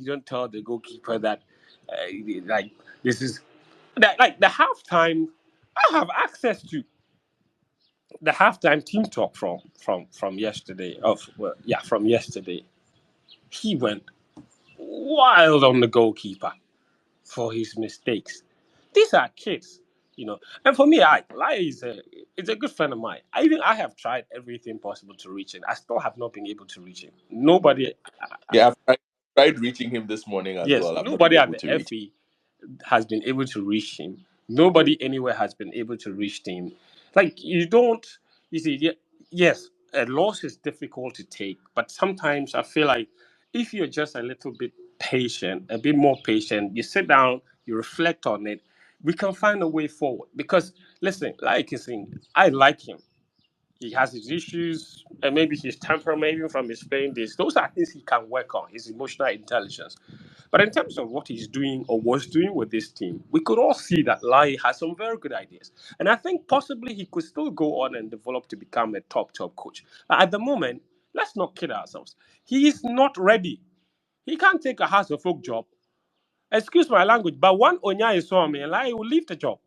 You don't tell the goalkeeper that, like, this is that, like, the halftime. I have access to the halftime team talk from yesterday. From yesterday. He went wild on the goalkeeper for his mistakes. These are kids. And for me, Lai is a good friend of mine. I have tried everything possible to reach him. I still have not been able to reach him. Nobody, Yeah, I've tried reaching him this morning as yes, well. I've not been nobody at able the to reach. FA has been able to reach him. Nobody anywhere has been able to reach him. Like, you don't, you see, yes, a loss is difficult to take, but sometimes I feel like if you're just a little bit patient, a bit more patient, you sit down, you reflect on it, we can find a way forward. Because listen, like you saying, I like him. He has his issues and maybe his temperament, even from his playing days. Those are things he can work on, his emotional intelligence. But in terms of what he's doing or was doing with this team, we could all see that Lai has some very good ideas. And I think possibly he could still go on and develop to become a top coach. But at the moment, let's not kid ourselves. He is not ready. He can't take a house of folk job. Excuse my language, but one Onya is so me, Lai will leave the job.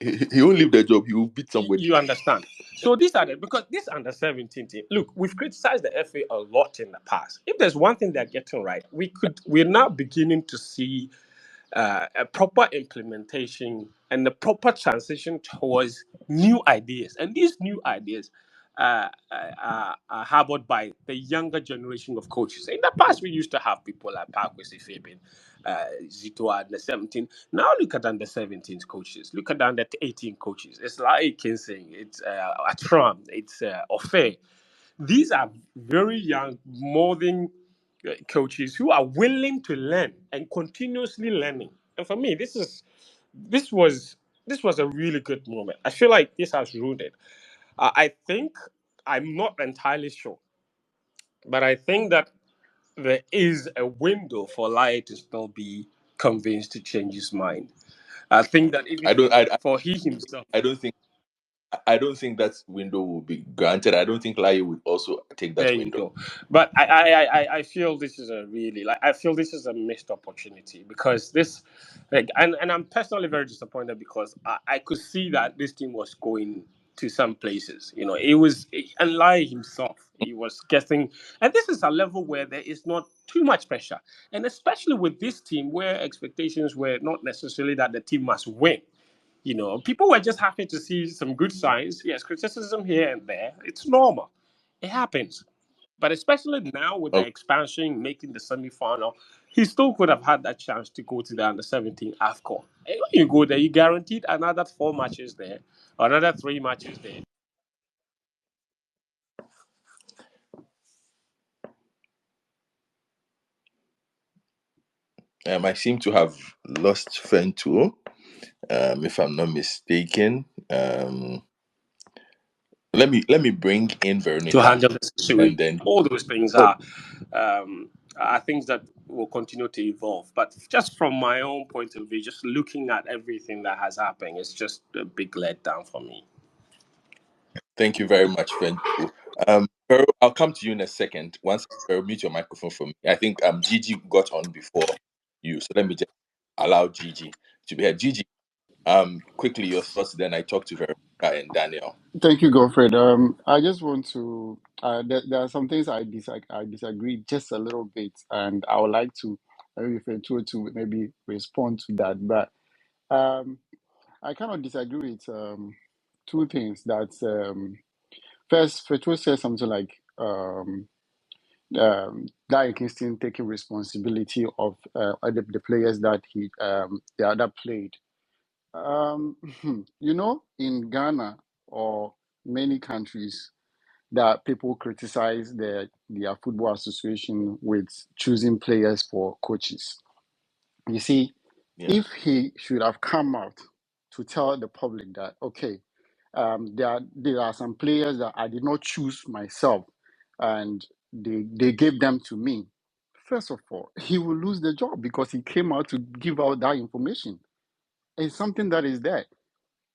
He won't leave the job. He will beat somebody. You understand? So these are because this under 17 team. Look, we've criticized the FA a lot in the past. If there's one thing they're getting right, we're now beginning to see a proper implementation and the proper transition towards new ideas. And these new ideas are harbored by the younger generation of coaches. In the past, we used to have people like Parkwesi Fabian, Zito under 17. Now look at under 17 coaches. Look at under 18 coaches. It's like Kingston, it's Atram, it's Ofe. These are very young, modern coaches who are willing to learn and continuously learning. And for me, this was this was a really good moment. I feel like this has rooted. I think I'm not entirely sure, but I think that there is a window for Lai to still be convinced to change his mind. I think that even I don't. I, for he himself, I don't think. I don't think that window will be granted. I don't think Lai would also take there that you window. go. But I feel this is a really like I feel this is a missed opportunity because this, like, and I'm personally very disappointed because I could see that this team was going to some places. It was and Lai himself. He was getting, and this is a level where there is not too much pressure, and especially with this team where expectations were not necessarily that the team must win. People were just happy to see some good signs. Yes, criticism here and there. It's normal. It happens. But especially now with the Oh, expansion, making the semi-final, he still could have had that chance to go to the under 17 AFCON. And when you go there, you guaranteed another 4 matches there, another 3 matches there. I seem to have lost Fentu, if I'm not mistaken. Let me bring in To Veronica, handle the and situation. then. All those things Oh, are things that will continue to evolve. But just from my own point of view, just looking at everything that has happened, it's just a big letdown for me. thank you very much, Fentu. Vero, I'll come to you in a second. Once Vero, mute your microphone for me. I think Gigi got on before you, so let me just allow Gigi to be here. Gigi, quickly your thoughts. Then I talk to Veronica and Daniel. Thank you, Godfred. I just want to. There are some things I disagree just a little bit, and I would like to maybe Fetu to maybe respond to that. But um, I cannot disagree with two things. That first, Fetu said something like Laryea Kingston taking responsibility of the players that the other played. Um, in Ghana or many countries that people criticize their football association with choosing players for coaches. You see, Yeah, if he should have come out to tell the public that okay, there are some players that I did not choose myself, and they gave them to me. First of all, he will lose the job because he came out to give out that information. It's something that is there.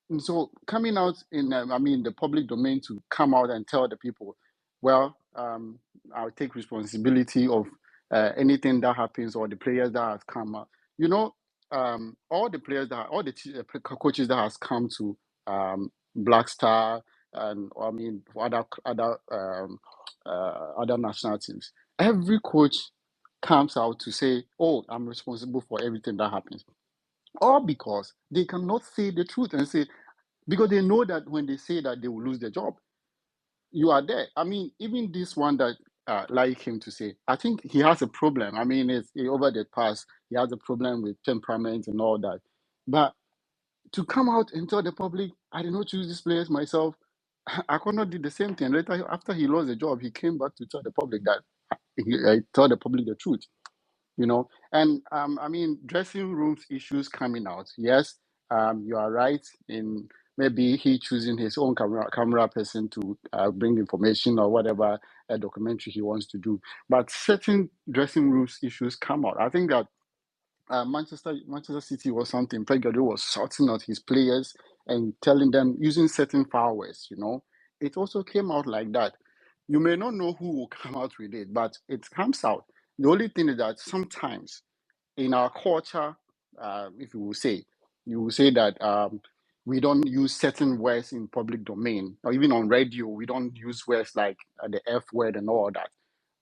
And so coming out in, the public domain to come out and tell the people, well, I'll take responsibility of anything that happens or the players that has come up. You know, all the players that all the coaches that has come to Black Star and I mean other national teams. Every coach comes out to say, "Oh, I'm responsible for everything that happens," all because they cannot say the truth and say because they know that when they say that they will lose their job. You are there. I mean, even this one that like him to say, I think he has a problem. I mean, over the past, he has a problem with temperament and all that. But to come out and tell the public, I did not choose these players myself. I could not do the same thing. Later, after he lost the job, he came back to tell the public that he tell the public the truth. And I mean, dressing rooms issues coming out. Yes, you are right in maybe he choosing his own camera person to bring information or whatever a documentary he wants to do. But certain dressing rooms issues come out. I think that Manchester City was something. Pep Guardiola was shouting at his players and telling them using certain foul words. It also came out like that. You may not know who will come out with it, but it comes out. The only thing is that sometimes in our culture, if you will say that we don't use certain words in public domain, or even on radio, we don't use words like the F word and all that.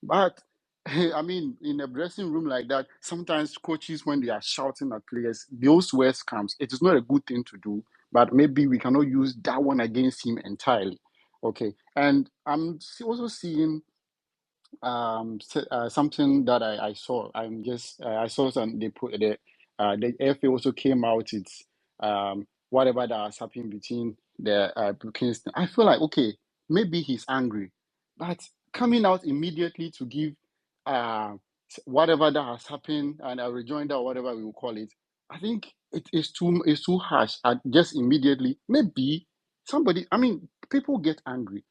But I mean, in a dressing room like that, sometimes coaches, when they are shouting at players, those words comes. It is not a good thing to do, but maybe we cannot use that one against him entirely. Okay, and I'm also seeing something that I saw. I saw some they put the FA also came out. It's whatever that has happened between the Kingston. I feel like okay, maybe he's angry, but coming out immediately to give whatever that has happened and a rejoinder or whatever we will call it. I think it is too harsh. Just immediately, maybe somebody. I mean, people get angry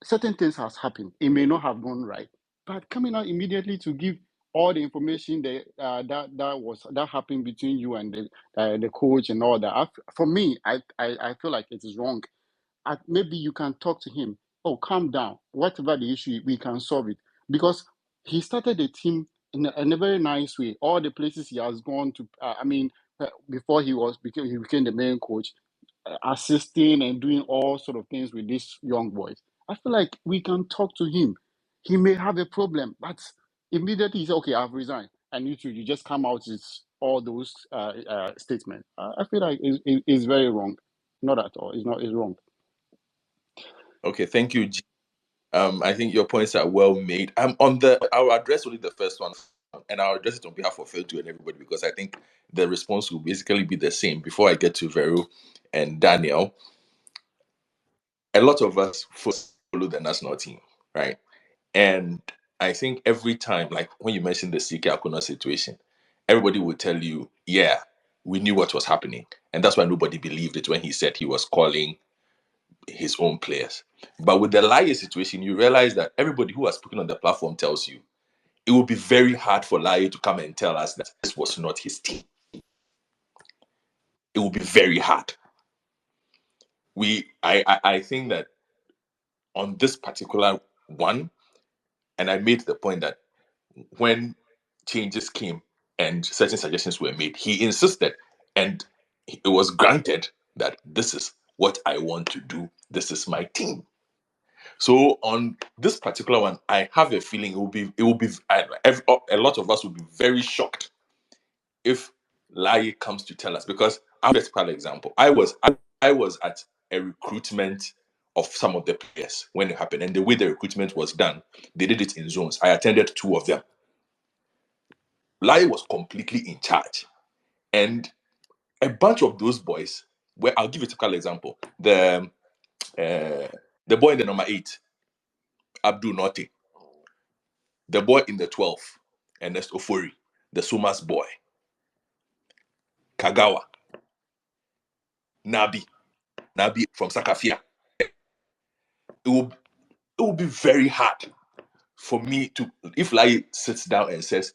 certain things has happened. It may not have gone right, but coming out immediately to give all the information that happened between you and the coach and all that. For me, I feel like it is wrong. Maybe you can talk to him. Oh, calm down. Whatever the issue, we can solve it because he started the team in a very nice way. All the places he has gone to. Before he became the main coach assisting and doing all sort of things with these young boys. I feel like we can talk to him. He may have a problem, but immediately he said, "Okay, I've resigned," and you just come out with all those statements. I feel like it's very wrong. Not at all. It's not. It's wrong. Okay, thank you, G. I think your points are well made. I'll address only the first one, and I'll address it on behalf of Feltu and everybody because I think the response will basically be the same. Before I get to Veru and Daniel, a lot of us follow the national team, right? And I think every time, like when you mentioned the CK Akuna situation, everybody would tell you, yeah, we knew what was happening. And that's why nobody believed it when he said he was calling his own players. But with the Laryea situation, you realize that everybody who has spoken on the platform tells you it will be very hard for Laryea to come and tell us that this was not his team. It will be very hard. I think that on this particular one, and I made the point that when changes came and certain suggestions were made, he insisted and it was granted that this is what I want to do. This is my team. So on this particular one, I have a feeling a lot of us will be very shocked if Laryea comes to tell us because I'll give a particular example. I was at a recruitment of some of the players when it happened, and the way the recruitment was done, they did it in zones. I attended 2 of them. Laryea was completely in charge, and a bunch of those boys. Where I'll give you a typical example: the boy in the number 8, Abdul Note, the boy in the 12, Ernest Ofori, the Sumas boy, Kagawa, Nabi from Sakafia. It will be very hard for me to if Laryea sits down and says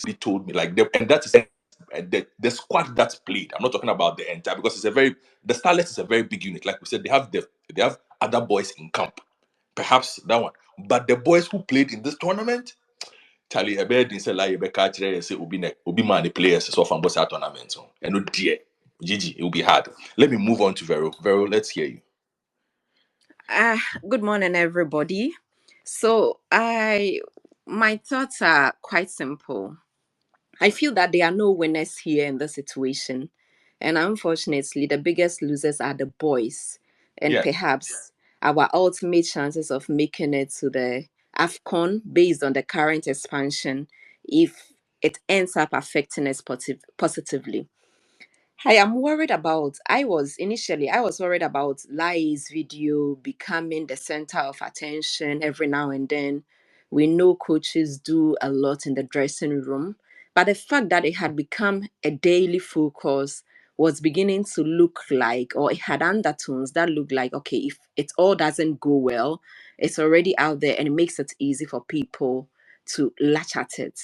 he told me and that is the squad that's played. I'm not talking about the entire because the Starlets is a very big unit. Like we said, they have other boys in camp, perhaps that one. But the boys who played in this tournament, Charlie, a bed in say like be catch there say obi man the players so from both tournament. And no dear. Gigi, it will be hard. Let me move on to Vero. Vero, let's hear you. Good morning, everybody. So, my thoughts are quite simple. I feel that there are no winners here in this situation, and unfortunately, the biggest losers are the boys, and Yeah. perhaps our ultimate chances of making it to the AFCON based on the current expansion, if it ends up affecting us positively. I was worried about Lai's video becoming the center of attention every now and then. We know coaches do a lot in the dressing room, but the fact that it had become a daily focus was beginning to look like, or it had undertones that looked like, okay, if it all doesn't go well, it's already out there and it makes it easy for people to latch at it.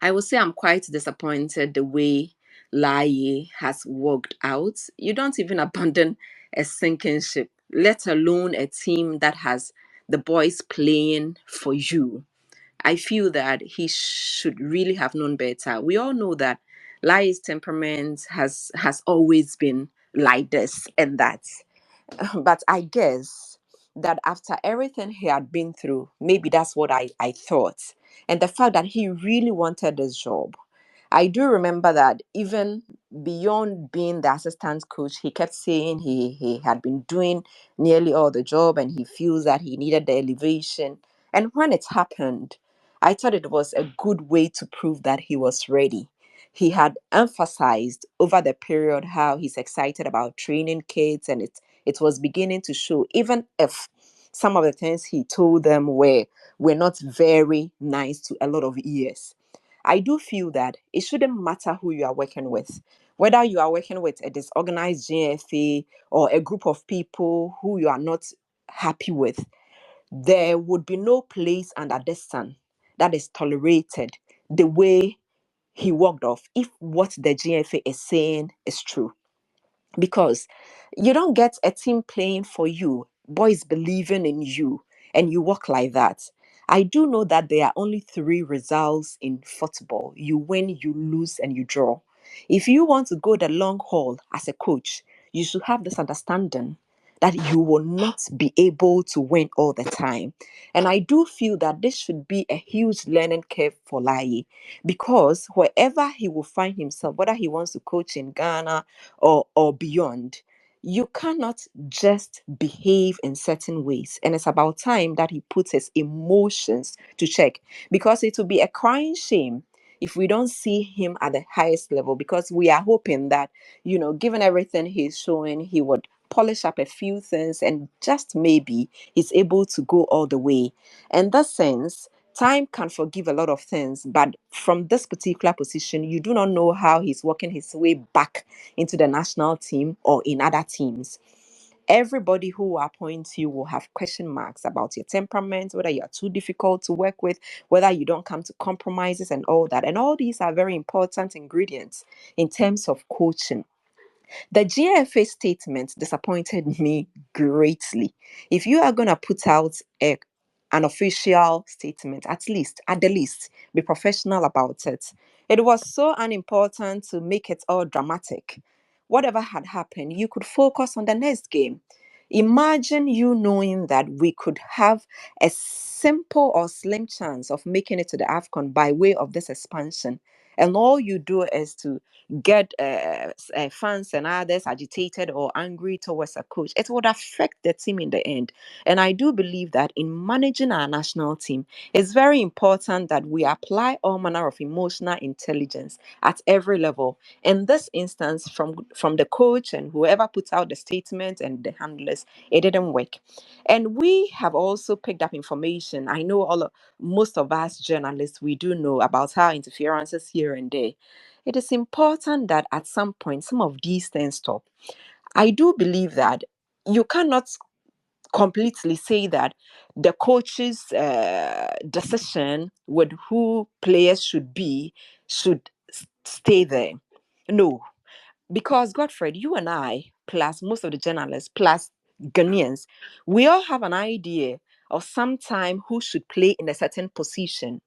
I would say I'm quite disappointed the way Lai has worked out. You don't even abandon a sinking ship, let alone a team that has the boys playing for you. I feel that he should really have known better. We all know that Lai's temperament has always been like this and that. But I guess that after everything he had been through, maybe that's what I thought. And the fact that he really wanted this job. I do remember that even beyond being the assistant coach, he kept saying he had been doing nearly all the job and he feels that he needed the elevation. And when it happened, I thought it was a good way to prove that he was ready. He had emphasized over the period how he's excited about training kids, and it was beginning to show, even if some of the things he told them were not very nice to a lot of ears. I do feel that it shouldn't matter who you are working with, whether you are working with a disorganized GFA or a group of people who you are not happy with. There would be no place under the sun that is tolerated the way he walked off if what the GFA is saying is true, because you don't get a team playing for you, boys believing in you, and you work like that. I do know that there are only three results in football: you win, you lose, and you draw. If you want to go the long haul as a coach, you should have this understanding that you will not be able to win all the time. And I do feel that this should be a huge learning curve for Lai, because wherever he will find himself, whether he wants to coach in Ghana or beyond, you cannot just behave in certain ways. And it's about time that he puts his emotions to check, because it will be a crying shame if we don't see him at the highest level, because we are hoping that, given everything he's showing, he would polish up a few things and just maybe he's able to go all the way. In that sense, time can forgive a lot of things, but from this particular position, you do not know how he's working his way back into the national team or in other teams. Everybody who appoints you will have question marks about your temperament, whether you are too difficult to work with, whether you don't come to compromises and all that. And all these are very important ingredients in terms of coaching. The GFA statement disappointed me greatly. If you are going to put out an official statement, at the least, be professional about it. It was so unimportant to make it all dramatic. Whatever had happened, you could focus on the next game. Imagine you knowing that we could have a simple or slim chance of making it to the AFCON by way of this expansion. And all you do is to get fans and others agitated or angry towards a coach. It would affect the team in the end. And I do believe that in managing our national team, it's very important that we apply all manner of emotional intelligence at every level. In this instance, from the coach and whoever puts out the statement and the handlers, it didn't work. And we have also picked up information. I know most of us journalists, we do know about how interferences here and there. It is important that at some point some of these things stop. I do believe that you cannot completely say that the coach's decision with who players should be should stay there. No, because Godfred, you and I, plus most of the journalists, plus Ghanaians, we all have an idea of sometime who should play in a certain position.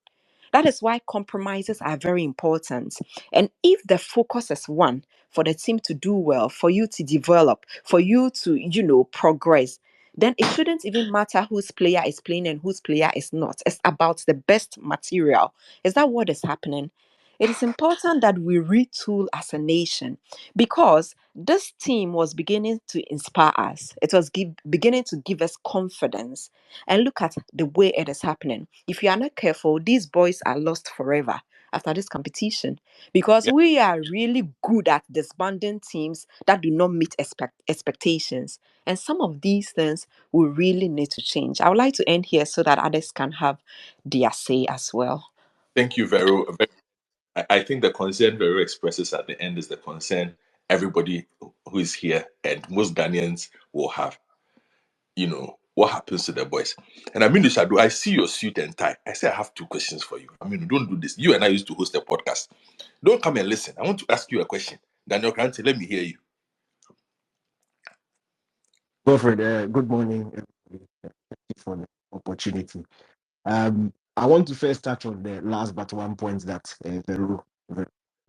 That is why compromises are very important. And if the focus is one, for the team to do well, for you to develop, for you to, progress, then it shouldn't even matter whose player is playing and whose player is not. It's about the best material. Is that what is happening? It is important that we retool as a nation, because this team was beginning to inspire us. It was beginning to give us confidence. And look at the way it is happening. If you are not careful, these boys are lost forever after this competition, because Yeah, we are really good at disbanding teams that do not meet expectations. And some of these things we really need to change. I would like to end here so that others can have their say as well. thank you, Vero. I think the concern Vero expresses at the end is the concern everybody who is here and most Ghanaians will have. What happens to the boys? And I mean, Shadu, I see your suit and tie. I say I have two questions for you. I mean, don't do this. You and I used to host a podcast. Don't come and listen. I want to ask you a question. Daniel Grant, let me hear you. Wilfred, good morning. Everybody. Thank you for the opportunity. I want to first touch on the last but one point that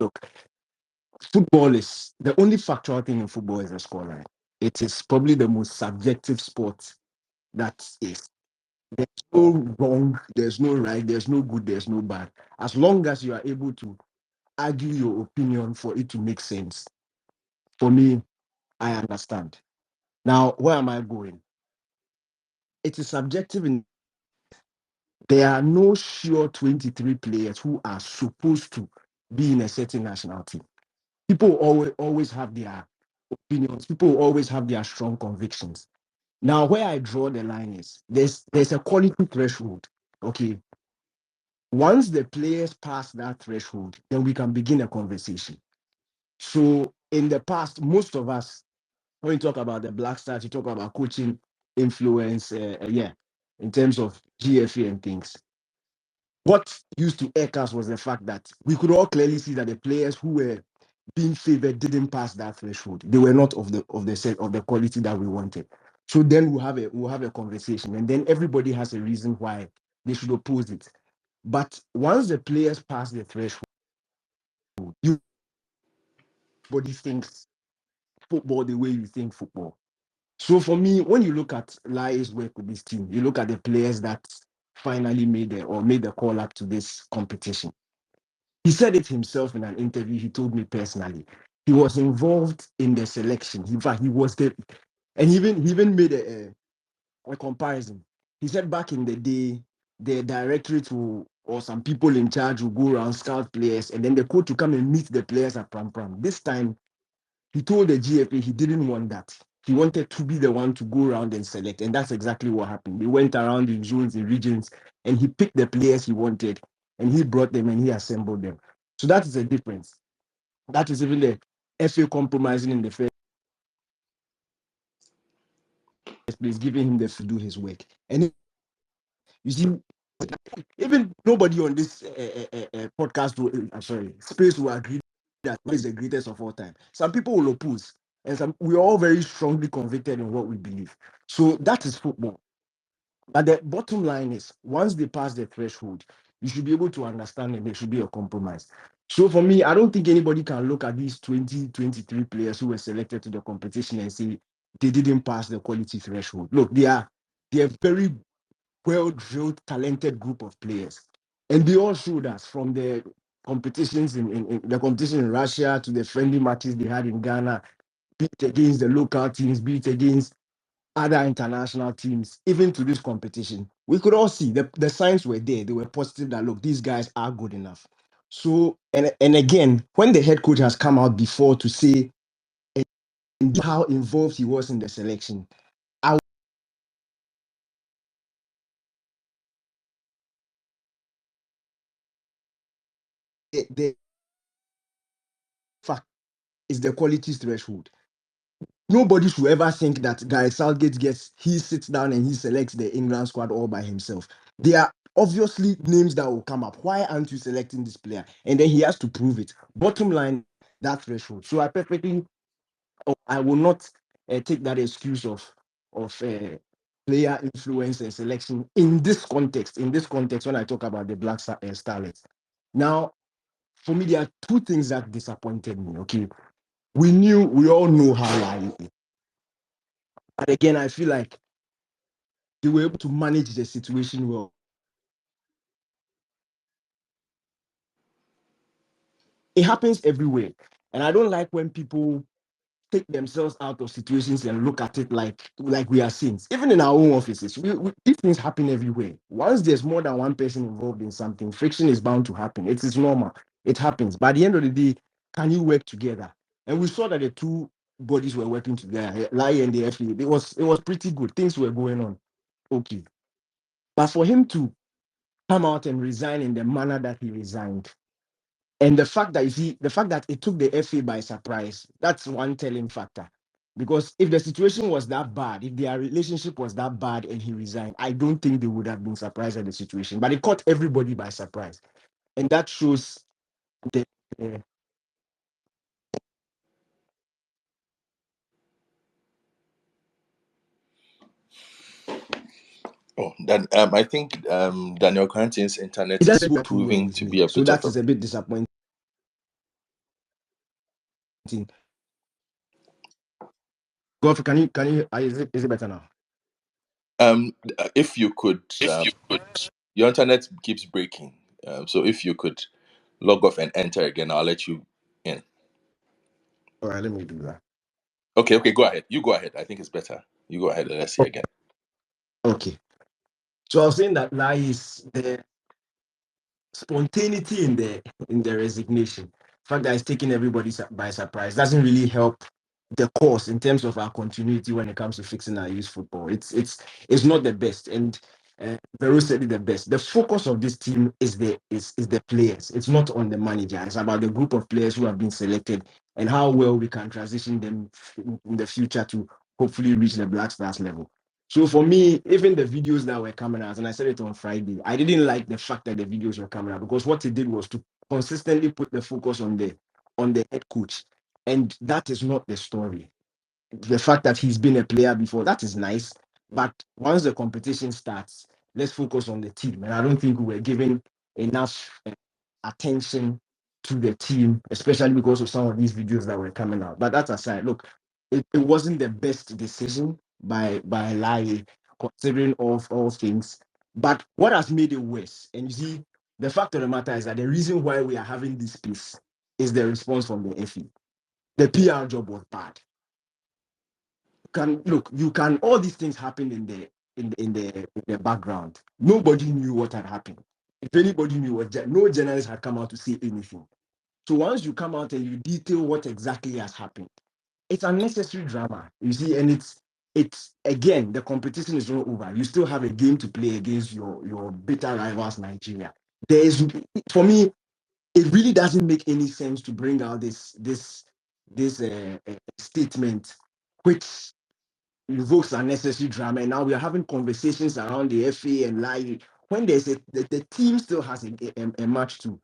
look, football is the only factual thing in football is the scoreline. It is probably the most subjective sport that is. There's no wrong, there's no right, there's no good, there's no bad. As long as you are able to argue your opinion for it to make sense, for me, I understand. Now, where am I going? It is subjective in there are no sure 23 players who are supposed to be in a certain national team. People always have their opinions. People always have their strong convictions. Now, where I draw the line is there's a quality threshold. Okay, once the players pass that threshold, then we can begin a conversation. So, in the past, most of us, when you talk about the Black Stars, you talk about coaching influence, in terms of GFA and things. What used to irk us was the fact that we could all clearly see that the players who were being favored didn't pass that threshold. They were not of the set of the quality that we wanted. So then we'll have a conversation, and then everybody has a reason why they should oppose it. But once the players pass the threshold, everybody thinks football the way you think football. So for me, when you look at Larry's work with this team, you look at the players that finally made the call up to this competition. He said it himself in an interview. He told me personally. He was involved in the selection. In fact, he was the, and he even made a comparison. He said back in the day, the directorate or some people in charge will go around scout players, and then the coach will come and meet the players at Pram Pram. This time, he told the GFA he didn't want that. He wanted to be the one to go around and select, and that's exactly what happened. They went around in zones, in regions, and he picked the players he wanted, and he brought them and he assembled them. So that is a difference. That is even the FA compromising in the first place, giving him to do his work. And you see, even nobody on this podcast, sorry, space will agree that what is the greatest of all time. Some people will oppose, and we're all very strongly convicted in what we believe. So that is football. But the bottom line is, once they pass the threshold, you should be able to understand and there should be a compromise. So for me, I don't think anybody can look at these 23 players who were selected to the competition and say they didn't pass the quality threshold. Look, they are very well-drilled, talented group of players. And they all showed us from the competitions in the competition in Russia to the friendly matches they had in Ghana, be it against the local teams, be it against other international teams, even to this competition. We could all see the signs were there. They were positive that, look, these guys are good enough. So, and again, when the head coach has come out before to say how involved he was in the selection, I the fact is the quality threshold. Nobody should ever think that Guy Southgate he sits down and he selects the England squad all by himself. There are obviously names that will come up. Why aren't you selecting this player? And then he has to prove it. Bottom line, that threshold. So I will not take that excuse of player influence and selection in this context. In this context, when I talk about the Black Starlets. Now, for me, there are two things that disappointed me. Okay, we all know how Lai is. But again, I feel like they were able to manage the situation well. It happens everywhere. And I don't like when people take themselves out of situations and look at it like we are saints. Even in our own offices, these things happen everywhere. Once there's more than one person involved in something, friction is bound to happen. It is normal. It happens. But at the end of the day, can you work together? And we saw that the two bodies were working together, Lai and the FA. It was pretty good. Things were going on. Okay. But for him to come out and resign in the manner that he resigned, and the fact that, you see, the fact that it took the FA by surprise, that's one telling factor. Because if the situation was that bad, if their relationship was that bad and he resigned, I don't think they would have been surprised at the situation. But it caught everybody by surprise. And that shows the, uh, Oh, then I think Daniel Quentin's it internet is doesn't work well proving with to me. be a So bit of that a. is a bit disappointing. Godfrey, is it better now? If you could, your internet keeps breaking. So if you could log off and enter again, I'll let you in. All right, let me do that. Okay, go ahead. You go ahead. I think it's better. You go ahead and let's see again. Okay. So I was saying that lie is the spontaneity in the resignation. The fact that it's taking everybody by surprise doesn't really help the cause in terms of our continuity when it comes to fixing our youth football. It's not the best, and Vero said it the best. The focus of this team is the players. It's not on the manager. It's about the group of players who have been selected and how well we can transition them in the future to hopefully reach the Black Stars level. So for me, even the videos that were coming out, and I said it on Friday, I didn't like the fact that the videos were coming out because what it did was to consistently put the focus on the head coach, and that is not the story. The fact that he's been a player before, that is nice, but once the competition starts, let's focus on the team. And I don't think we were giving enough attention to the team, especially because of some of these videos that were coming out. But that aside, look, it wasn't the best decision by Lai, considering all things. But what has made it worse, and you see, the fact of the matter is that the reason why we are having this peace is the response from the FE. The PR job was bad. You can all these things happen in the background. Nobody knew what had happened. If anybody knew no journalist had come out to say anything. So once you come out and you detail what exactly has happened, it's unnecessary drama. You see, and it's again, the competition is not over. You still have a game to play against your bitter rivals, Nigeria. There is, for me, it really doesn't make any sense to bring out this statement, which invokes unnecessary drama. And now we are having conversations around the FA and lie when the team still has a match to.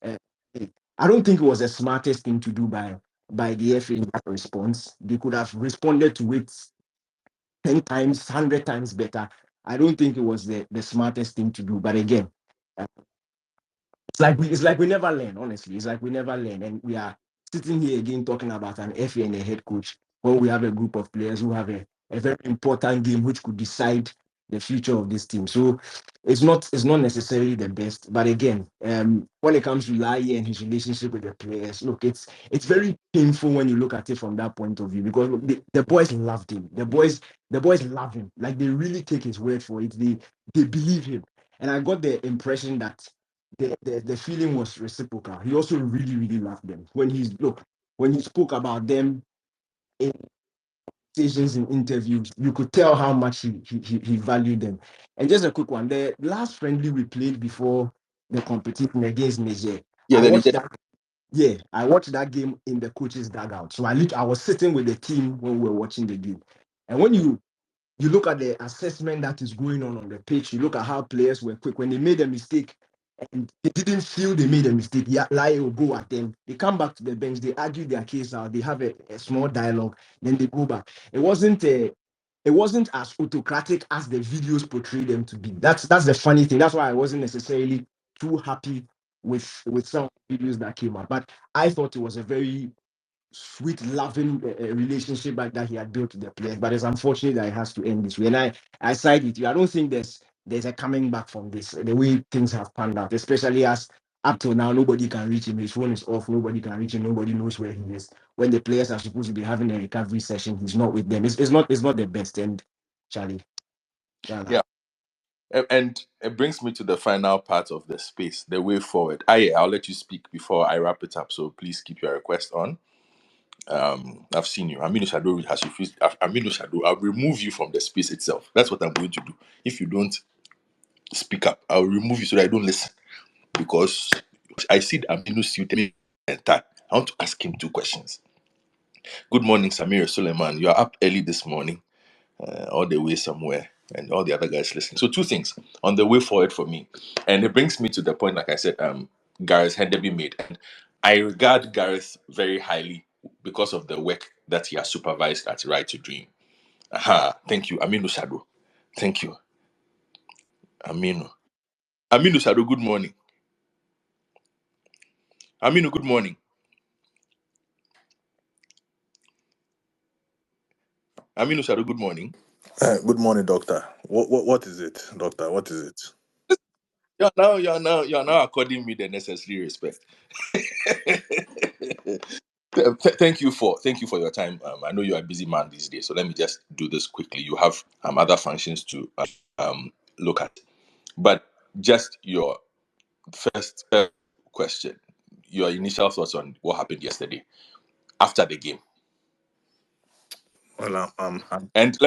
Uh, play. I don't think it was the smartest thing to do by the FA in that response. They could have responded to it 10 times, 100 times better. I don't think it was the smartest thing to do. But again, uh, it's like we never learn, honestly. It's like we never learn. And we are sitting here again talking about an FA and a head coach when we have a group of players who have a very important game which could decide the future of this team. So it's not necessarily the best. But again, when it comes to Lai and his relationship with the players, look, it's very painful when you look at it from that point of view because look, the boys loved him. The boys love him. Like they really take his word for it. They believe him. And I got the impression that the feeling was reciprocal. He also really, really loved them. When he spoke about them in stations in interviews, you could tell how much he valued them. And just a quick one, the last friendly we played before the competition against Niger, Yeah, I then watched that. Yeah, I watched that game in the coach's dugout. So I was sitting with the team when we were watching the game. And when you look at the assessment that is going on the pitch. You look at how players were quick when they made a mistake and they didn't feel they made a mistake. Yeah, lie will go at them. They come back to the bench. They argue their case out. They have a small dialogue. Then they go back. It wasn't. it wasn't as autocratic as the videos portray them to be. That's the funny thing. That's why I wasn't necessarily too happy with some videos that came out. But I thought it was a very sweet, loving relationship like that he had built with the players. But it's unfortunate that it has to end this way. And I side with you. I don't think there's a coming back from this. The way things have panned out, especially as up till now, nobody can reach him. His phone is off. Nobody can reach him. Nobody knows where he is. When the players are supposed to be having a recovery session, he's not with them. It's not the best. And Charlie, Yeah. And it brings me to the final part of the space, the way forward. I'll let you speak before I wrap it up. So please keep your request on. I've seen you. Aminu Shado has refused. Aminu Shado, I'll remove you from the space itself. That's what I'm going to do. If you don't speak up, I'll remove you so that I don't listen. Because I see Aminu suited and I want to ask him two questions. Good morning, Samir Suleiman. You are up early this morning, all the way somewhere, and all the other guys listening. So two things on the way forward for me, and it brings me to the point, like I said, Gareth Henderby made, and I regard Gareth very highly because of the work that he has supervised at Right to Dream. Aha, thank you, Aminu Shado. Thank you, Aminu. Aminu Shado, good morning. Aminu, good morning. Aminu Shado, good morning. Good morning, doctor. What is it, doctor? What is it? You're now according me the necessary respect. Thank you for your time. I know you're a busy man these days, so let me just do this quickly. You have other functions to look at, but just your first question, your initial thoughts on what happened yesterday after the game, Well, and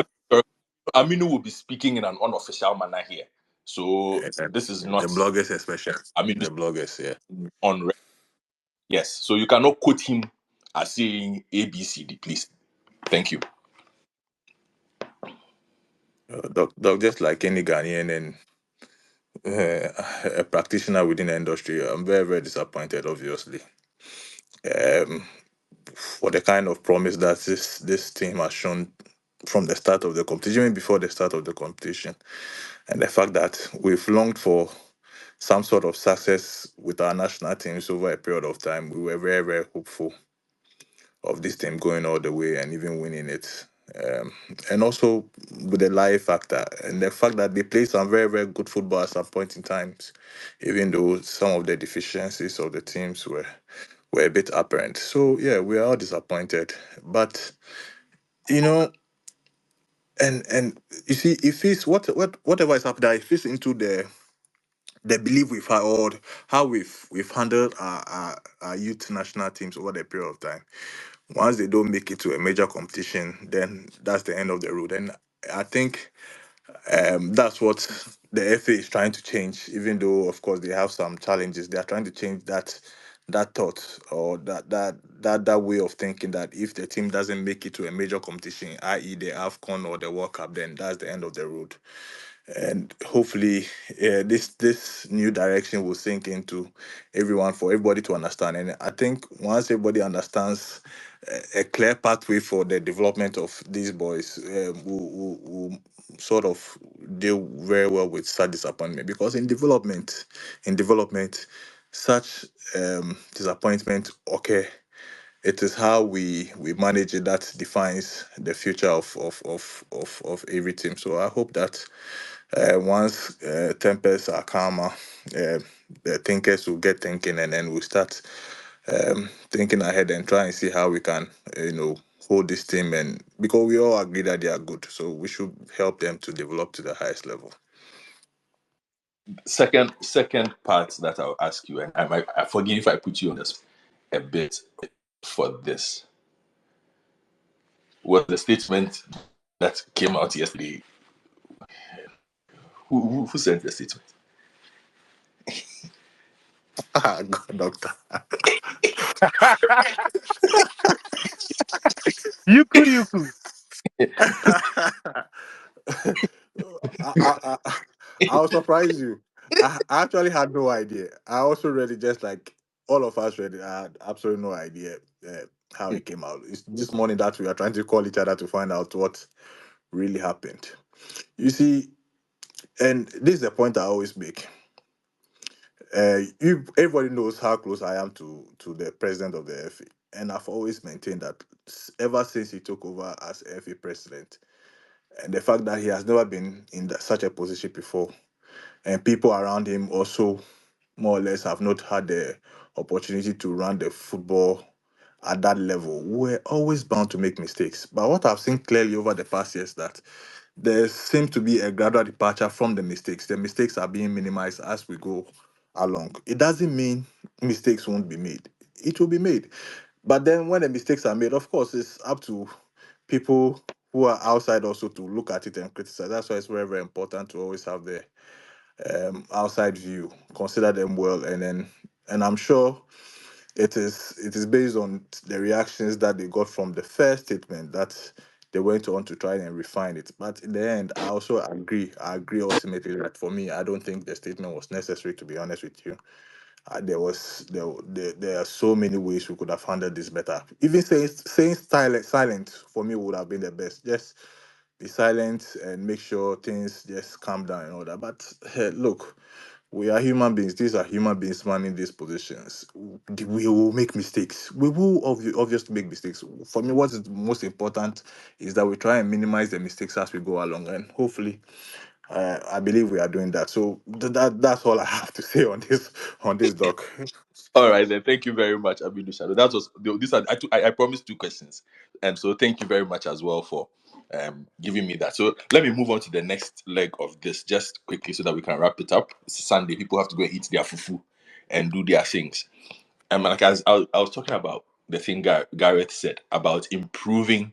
Aminu will be speaking in an unofficial manner here, so this is the not bloggers, especially Aminu the bloggers. Yeah, on. Yes, so you cannot quote him as saying ABCD, please. Thank you. doc, just like any Ghanaian and a practitioner within the industry, I'm very, very disappointed. Obviously, for the kind of promise that this team has shown from the start of the competition, even before the start of the competition, and the fact that we've longed for some sort of success with our national teams over a period of time. We were very, very hopeful of this team going all the way and even winning it. And also with the live factor and the fact that they play some very, very good football at some point in times, even though some of the deficiencies of the teams were a bit apparent. So yeah, we are all disappointed. But you know, and you see, if it's whatever is happening, if it's into the belief we've had or how we've handled our youth national teams over the period of time. Once they don't make it to a major competition, then that's the end of the road. And I think that's what the FA is trying to change. Even though, of course, they have some challenges, they are trying to change that thought or that way of thinking that if the team doesn't make it to a major competition, i.e., the AFCON or the World Cup, then that's the end of the road. And hopefully this new direction will sink into everyone for everybody to understand. And I think once everybody understands a clear pathway for the development of these boys, will sort of deal very well with such disappointment, because in development such disappointment occur. It is how we manage it that defines the future of every team. So I hope that once tempers are calmer, the thinkers will get thinking, and then we'll start thinking ahead and try and see how we can, hold this team. And because we all agree that they are good, so we should help them to develop to the highest level. Second part that I'll ask you, and I forgive if I put you on this a bit for this, was the statement that came out yesterday. Who sent the statement? God, doctor. You could. I, I, I'll surprise you. I actually had no idea. I also read it just like all of us read it. I had absolutely no idea how it came out. It's this morning that we are trying to call each other to find out what really happened. You see, and this is the point I always make. Everybody knows how close I am to the president of the FA, and I've always maintained that ever since he took over as FA president, and the fact that he has never been in such a position before, and people around him also more or less have not had the opportunity to run the football at that level, we're always bound to make mistakes. But what I've seen clearly over the past years that there seems to be a gradual departure from the mistakes. The mistakes are being minimized as we go along. It doesn't mean mistakes won't be made. It will be made. But then when the mistakes are made, of course, it's up to people who are outside also to look at it and criticize. That's why it's very, very important to always have the outside view, consider them well, and I'm sure it is based on the reactions that they got from the first statement that they went on to try and refine it. But in the end, I also agree. I agree ultimately that for me, I don't think the statement was necessary. To be honest with you, there are so many ways we could have handled this better. Even saying silent for me would have been the best. Just be silent and make sure things just calm down and all that. But look, we are human beings. These are human beings manning these positions. We will make mistakes. We will obviously make mistakes. For me, what is most important is that we try and minimize the mistakes as we go along, and hopefully, I believe we are doing that. So that's all I have to say on this doc. All right, then. Thank you very much, Abinu Shadow. That was these are I promised 2 questions, and so thank you very much as well for giving me that. So let me move on to the next leg of this just quickly so that we can wrap it up. It's Sunday. People have to go and eat their fufu and do their things. And like I was talking about the thing Gareth said about improving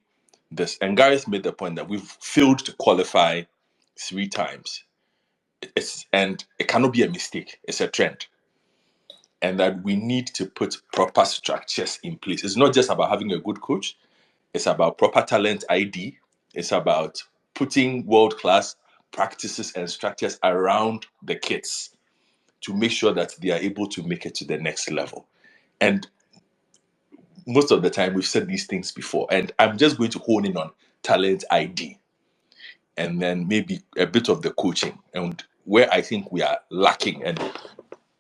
this, and Gareth made the point that we've failed to qualify 3 times. And it cannot be a mistake. It's a trend, and that we need to put proper structures in place. It's not just about having a good coach, it's about proper talent ID, it's about putting world class practices and structures around the kids to make sure that they are able to make it to the next level. And most of the time, we've said these things before, and I'm just going to hone in on talent ID and then maybe a bit of the coaching and where I think we are lacking. And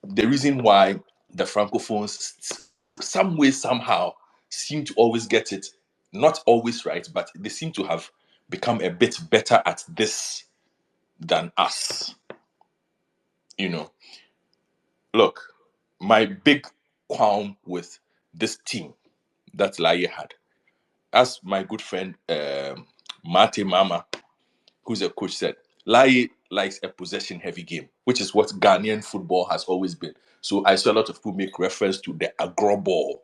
the reason why the Francophones, some way, somehow, seem to always get it, not always right, but they seem to have become a bit better at this than us. You know, look, my big qualm with this team that Laye had, as my good friend Mate Mama, who's a coach, said, Laye likes a possession heavy game, which is what Ghanaian football has always been. So I saw a lot of people make reference to the agro ball.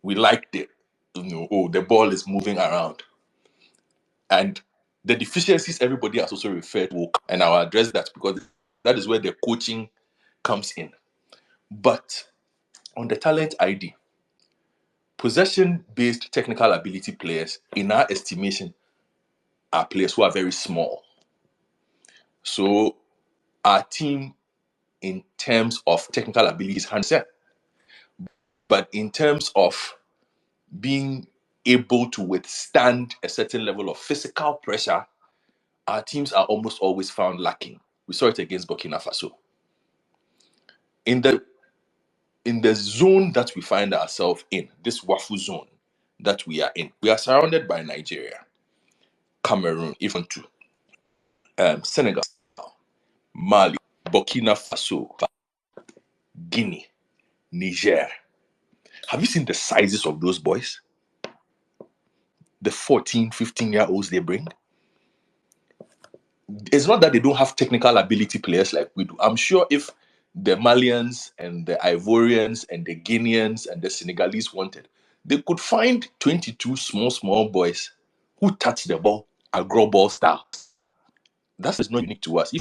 We liked it. The ball is moving around. And the deficiencies everybody has also referred to, and I'll address that because that is where the coaching comes in. But on the talent ID, possession-based technical ability players, in our estimation, are players who are very small. So our team, in terms of technical abilities, is 100%. But in terms of being able to withstand a certain level of physical pressure, our teams are almost always found lacking. We saw it against Burkina Faso. In the zone that we find ourselves in, this Wafu zone that we are in, we are surrounded by Nigeria, Cameroon, even to Senegal, Mali, Burkina Faso, Guinea, Niger. Have you seen the sizes of those boys? The 14, 15-year-olds they bring? It's not that they don't have technical ability players like we do. I'm sure if the Malians and the Ivorians and the Guineans and the Senegalese wanted, they could find 22 small boys who touch the ball, agro ball style. That is not unique to us.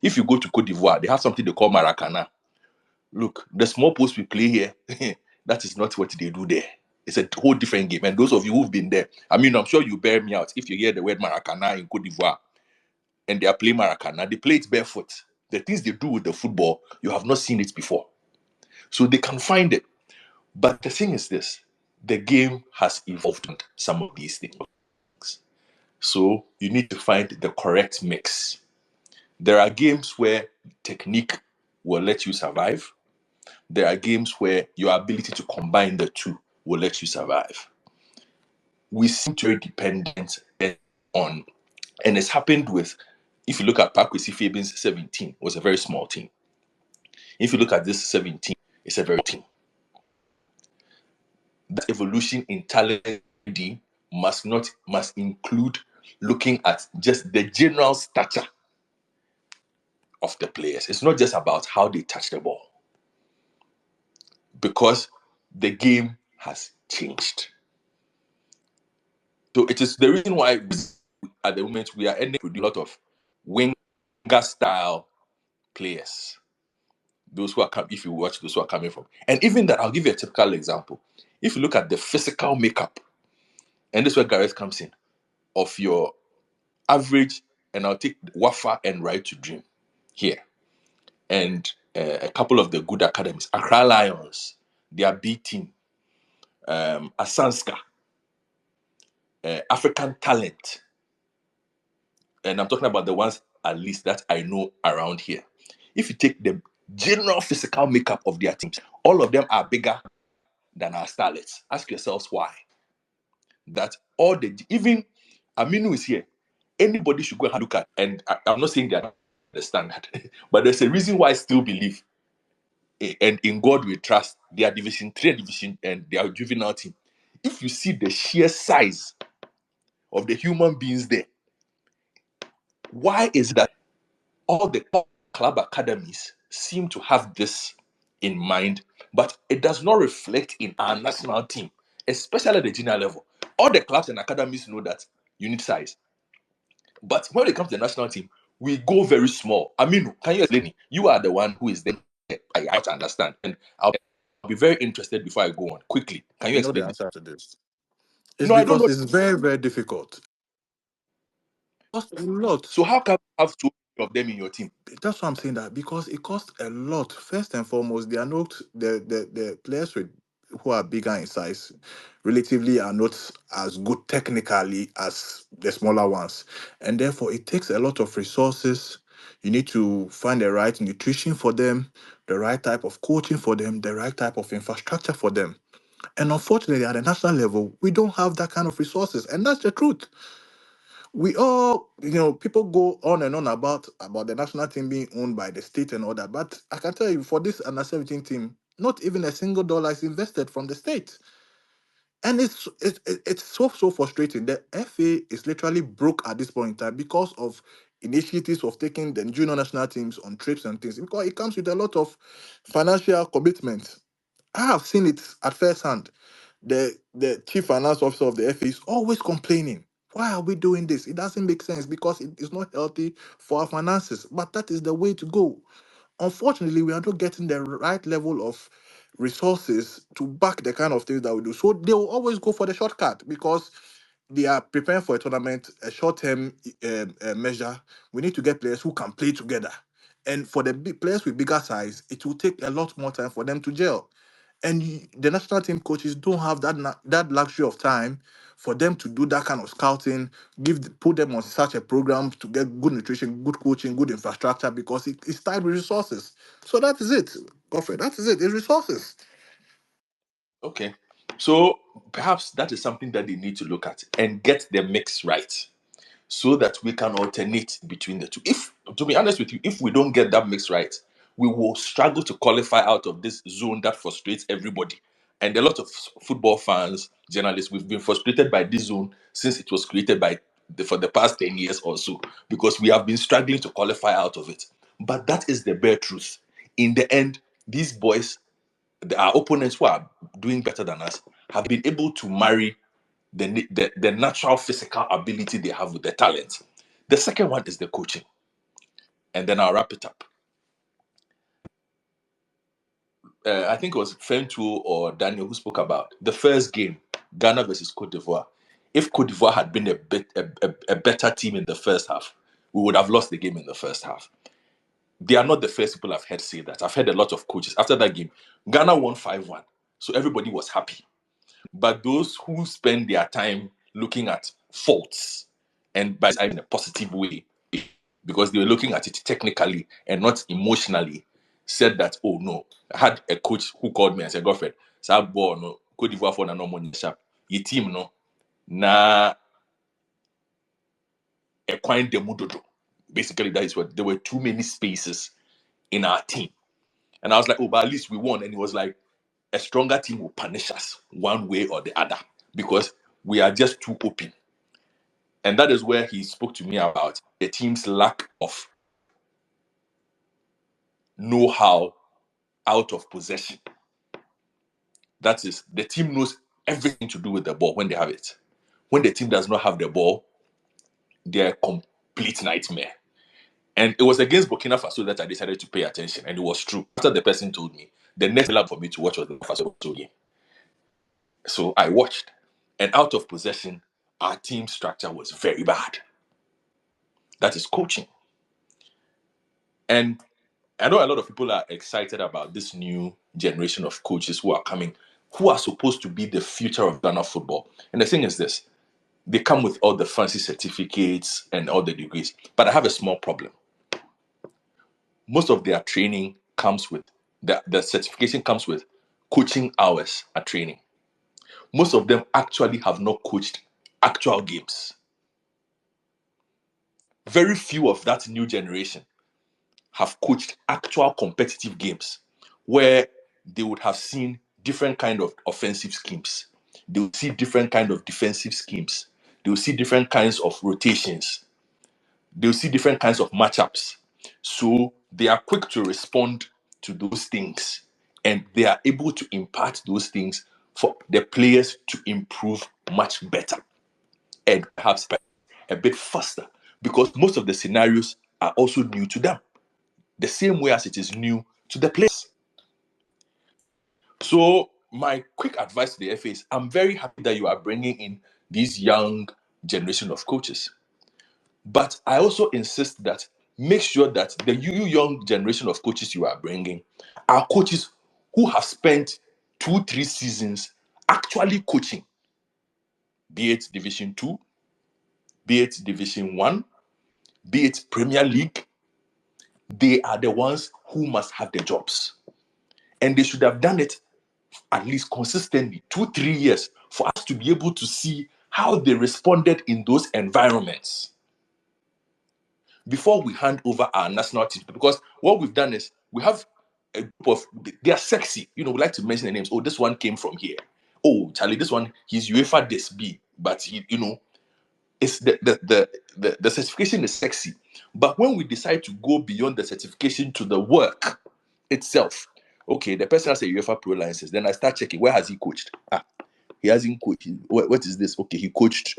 If you go to Cote d'Ivoire, they have something they call Maracana. Look, the small post we play here, that is not what they do there. It's a whole different game. And those of you who've been there, I mean, I'm sure you bear me out if you hear the word Maracana in Cote d'Ivoire and they are playing Maracana, they play it barefoot. The things they do with the football, you have not seen it before. So they can find it. But the thing is this, the game has evolved on some of these things. So you need to find the correct mix. There are games where technique will let you survive. There are games where your ability to combine the two will let you survive. We seem to be dependent on, and it's happened with, if you look at Pakwesi Fabian's 17, was a very small team. If you look at this 17, it's a very team. That evolution in talent must include looking at just the general stature of the players. It's not just about how they touch the ball, because the game has changed. So it is the reason why at the moment we are ending with a lot of winger style players. Those who are if you watch those who are coming from, and even that, I'll give you a typical example. If you look at the physical makeup, and this is where Gareth comes in, of your average, and I'll take Wafa and Right to Dream here, and a couple of the good academies, Accra Lions, their B team, Asanska, African Talent, and I'm talking about the ones at least that I know around here. If you take the general physical makeup of their teams, all of them are bigger than our starlets. Ask yourselves why. That all the, even Aminu is here. Anybody should go and look at, and I'm not saying that the standard, but there's a reason why I still believe, and in God we trust, their Division 3 division and their juvenile team. If you see the sheer size of the human beings there, why is that all the club academies seem to have this in mind, but it does not reflect in our national team, especially at the junior level? All the clubs and academies know that you need size, but when it comes to the national team, we go very small. I mean, can you explain it? You are the one who is there. I have to understand, and I'll be very interested before I go on. Quickly, can you I know the explain it? answer to this. It's No, I don't because know. it's very, very difficult. It costs a lot. So how come you have so many of them in your team? That's why I'm saying that, because it costs a lot. First and foremost, they are not the players who are bigger in size relatively are not as good technically as the smaller ones, and therefore it takes a lot of resources. You need to find the right nutrition for them, the right type of coaching for them, the right type of infrastructure for them. And unfortunately, at the national level, we don't have that kind of resources, and that's the truth. We all, people go on and on about the national team being owned by the state and all that, but I can tell you, for this under 17 team, not even a single dollar is invested from the state, and it's so frustrating. The FA is literally broke at this point in time because of initiatives of taking the junior national teams on trips and things, because it comes with a lot of financial commitment. I have seen it at first hand. The chief finance officer of the FA is always complaining. Why are we doing this? It doesn't make sense because it is not healthy for our finances. But that is the way to go. Unfortunately, we are not getting the right level of resources to back the kind of things that we do. So they will always go for the shortcut because they are preparing for a tournament, a short-term measure. We need to get players who can play together. And for the big players with bigger size, it will take a lot more time for them to gel. And the national team coaches don't have that luxury of time for them to do that kind of scouting, put them on such a program to get good nutrition, good coaching, good infrastructure, because it's tied with resources. So that is it, Godfrey. That is it. It's resources. Okay, so perhaps that is something that they need to look at and get the mix right, so that we can alternate between the two. If, to be honest with you, if we don't get that mix right, we will struggle to qualify out of this zone that frustrates everybody. And a lot of football fans, journalists, we've been frustrated by this zone since it was created for the past 10 years or so, because we have been struggling to qualify out of it. But that is the bare truth. In the end, these boys, our opponents who are doing better than us, have been able to marry the natural physical ability they have with the talent. The second one is the coaching. And then I'll wrap it up. I think it was Fentu or Daniel who spoke about the first game, Ghana versus Cote d'Ivoire. If Cote d'Ivoire had been a better team in the first half, we would have lost the game in the first half. They are not the first people I've heard say that. I've heard a lot of coaches. After that game, Ghana won 5-1. So everybody was happy. But those who spend their time looking at faults and by in a positive way, because they were looking at it technically and not emotionally, said that, oh no, I had a coach who called me and said, Godfred, Sabo no, Cote d'Ivoire for no money sharp. Your team no, na a quite demudodo. Basically, that is what there were too many spaces in our team. And I was like, oh, but at least we won. And he was like, a stronger team will punish us one way or the other because we are just too open. And that is where he spoke to me about the team's lack of know-how out of possession. That is, the team knows everything to do with the ball when they have it. When the team does not have the ball, they're a complete nightmare. And it was against Burkina Faso that I decided to pay attention. And it was true. After the person told me, the next lab for me to watch was the Faso game. So I watched. And out of possession, our team structure was very bad. That is coaching. And I know a lot of people are excited about this new generation of coaches who are coming, who are supposed to be the future of Ghana football. And the thing is this, they come with all the fancy certificates and all the degrees. But I have a small problem. Most of their training comes with, the certification comes with coaching hours at training. Most of them actually have not coached actual games. Very few of that new generation have coached actual competitive games where they would have seen different kind of offensive schemes. They will see different kind of defensive schemes. They will see different kinds of rotations. They will see different kinds of matchups. So they are quick to respond to those things and they are able to impart those things for the players to improve much better and perhaps a bit faster because most of the scenarios are also new to them, the same way as it is new to the players. So my quick advice to the FA is I'm very happy that you are bringing in these young generation of coaches. But I also insist that make sure that the young generation of coaches you are bringing are coaches who have spent 2-3 seasons actually coaching, be it Division 2, be it Division 1, be it Premier League. They are the ones who must have the jobs. And they should have done it at least consistently 2-3 years for us to be able to see how they responded in those environments before we hand over our national team. Because what we've done is we have a group of, they are sexy, we like to mention the names. Oh, this one came from here. Oh, Charlie, this one, he's UEFA this B, but he, it's the certification is sexy. But when we decide to go beyond the certification to the work itself, okay, the person has a UEFA Pro license. Then I start checking, where has he coached? He hasn't coached. What is this? Okay, he coached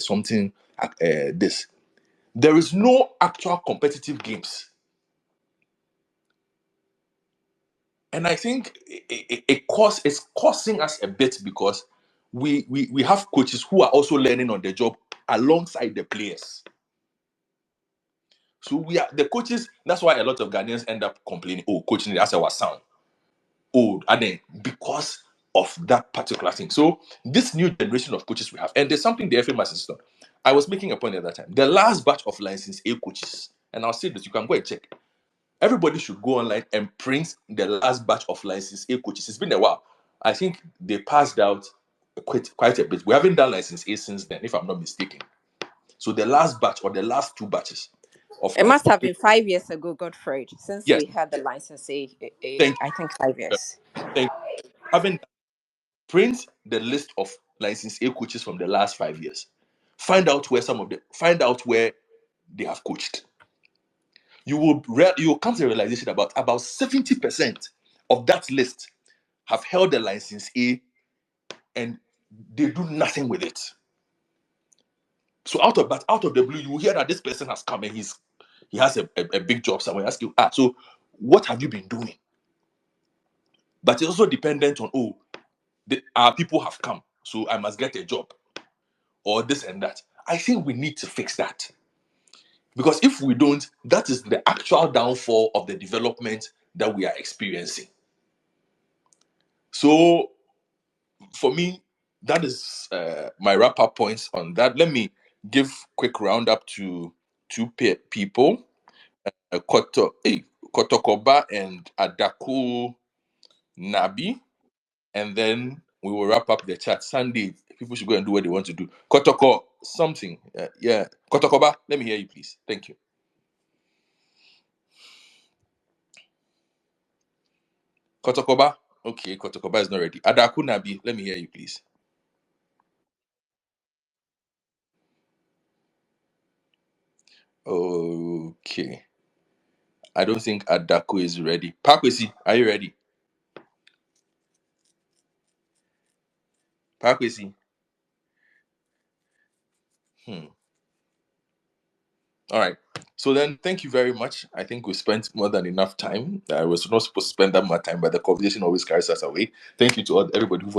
something. This. There is no actual competitive games, and I think it's costing us a bit because we have coaches who are also learning on the job alongside the players. So we are the coaches. That's why a lot of Ghanaians end up complaining. Oh, coaching that's our sound. Oh, and then because of that particular thing. So this new generation of coaches we have, and there's something the FA must insist on. I was making a point at that time. The last batch of license A coaches, and I'll say this, you can go and check. Everybody should go online and print the last batch of license A coaches. It's been a while. I think they passed out quite a bit. We haven't done license A since then, if I'm not mistaken. So the last batch or the last two batches of It must have been 5 years ago, Godfrey, since yes, we had the license. thank I think 5 you. years. Thank you. Haven't print the list of license A coaches from the last 5 years. Find out where they have coached. You will come to the realization about 70% of that list have held the license A and they do nothing with it. So out of the blue, you will hear that this person has come and he has a big job somewhere. Ask you, so what have you been doing? But it's also dependent on our people have come, so I must get a job. Or this and that. I think we need to fix that. Because if we don't, that is the actual downfall of the development that we are experiencing. So, for me, that is my wrap-up points on that. Let me give quick roundup to two people, Kotokoba and Adaku Nabi, and then we will wrap up the chat. Sunday, people should go and do what they want to do. Kotoko something, yeah. Kotokoba, let me hear you, please. Thank you. Kotokoba, okay. Kotokoba is not ready. Adaku Nabi, let me hear you, please. Okay. I don't think Adaku is ready. Pakwesi, are you ready? Pakwesi. All right. So then, thank you very much. I think we spent more than enough time. I was not supposed to spend that much time, but the conversation always carries us away. Thank you to everybody who